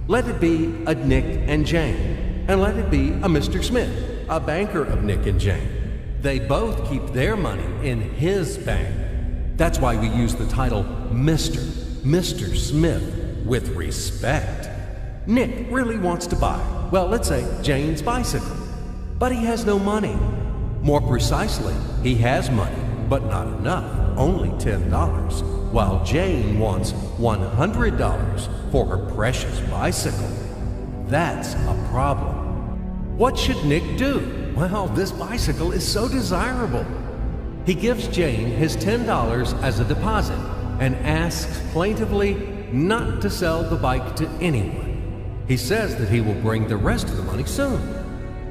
Let it be a Nick and Jane, and let it be a Mr. Smith, a banker of Nick and Jane. They both keep their money in his bank. That's why we use the title Mr. Smith with respect. Nick really wants to buy, well, let's say Jane's bicycle, but he has no money. More precisely, he has money, but not enough, only $10, while Jane wants $100 for her precious bicycle. That's a problem. What should Nick do? Well, this bicycle is so desirable. He gives Jane his $10 as a deposit and asks plaintively not to sell the bike to anyone. He says that he will bring the rest of the money soon.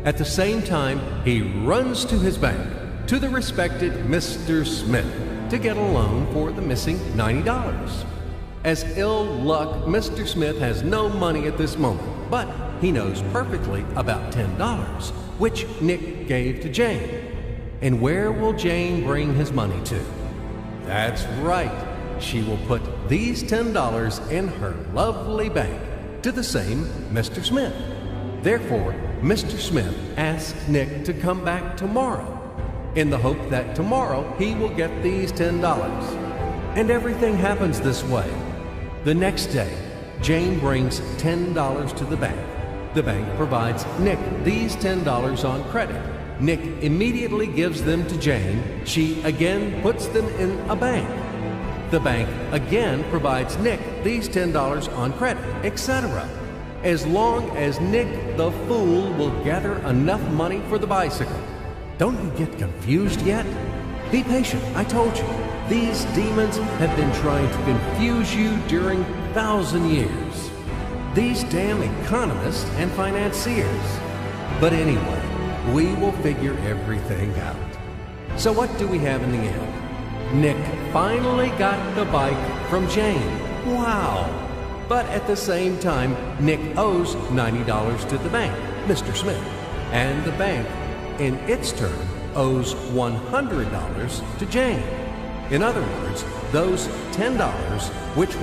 At the same time, he runs to his bank, to the respected Mr. Smith, to get a loan for the missing $90. As ill luck, Mr. Smith has no money at this moment, but he knows perfectly about $10, which Nick gave to Jane. And where will Jane bring his money to? That's right. She will put these $10 in her lovely bank to the same Mr. Smith. Therefore, Mr. Smith asks Nick to come back tomorrow in the hope that tomorrow he will get these $10. And everything happens this way. The next day, Jane brings $10 to the bank. The bank provides Nick these $10 on credit. Nick immediately gives them to Jane. She again puts them in a bank. The bank again provides Nick these $10 on credit, etc. As long as Nick the fool will gather enough money for the bicycle. Don't you get confused yet? Be patient, I told you. These demons have been trying to confuse you during 1,000 years. These damn economists and financiers. But anyway, we will figure everything out. So what do we have in the end? Nick finally got the bike from Jane. Wow! But at the same time, Nick owes $90 to the bank, Mr. Smith. And the bank, in its turn, owes $100 to Jane. In other words, those $10, which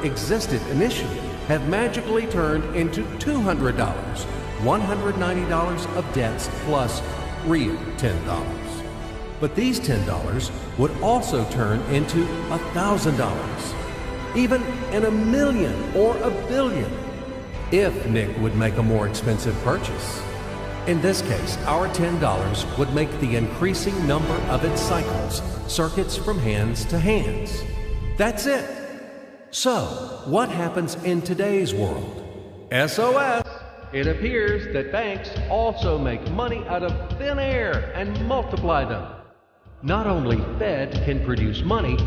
existed initially, have magically turned into $200, $190 of debts plus real $10. But these $10 would also turn into $1,000, even in a million or a billion, if Nick would make a more expensive purchase. In this case, our $10 would make the increasing number of its cycles, circuits from hands to hands. That's it. So, what happens in today's world? SOS! It appears that banks also make money out of thin air and multiply them. Not only Fed can produce money,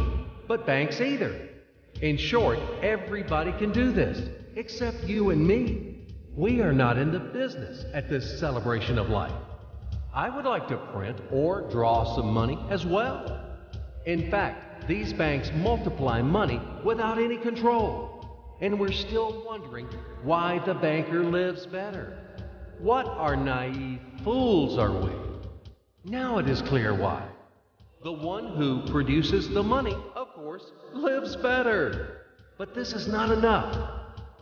but banks either. In short, everybody can do this, except you and me. We are not in the business at this celebration of life. I would like to print or draw some money as well. In fact, these banks multiply money without any control. And we're still wondering why the banker lives better. What are naive fools are we? Now it is clear why. The one who produces the money, of course, lives better. But this is not enough.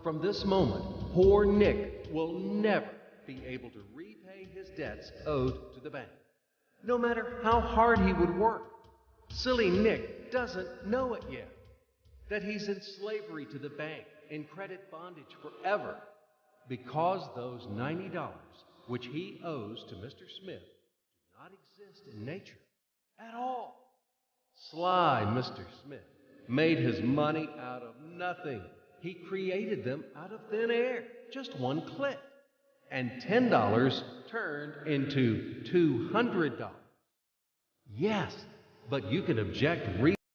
From this moment, poor Nick will never be able to repay his debts owed to the bank, no matter how hard he would work. Silly Nick doesn't know it yet, that he's in slavery to the bank, in credit bondage forever, because those $90 which he owes to Mr. Smith do not exist in nature at all. Sly Mr. Smith made his money out of nothing. He created them out of thin air, just one click. And $10 turned into $200. Yes, but you can object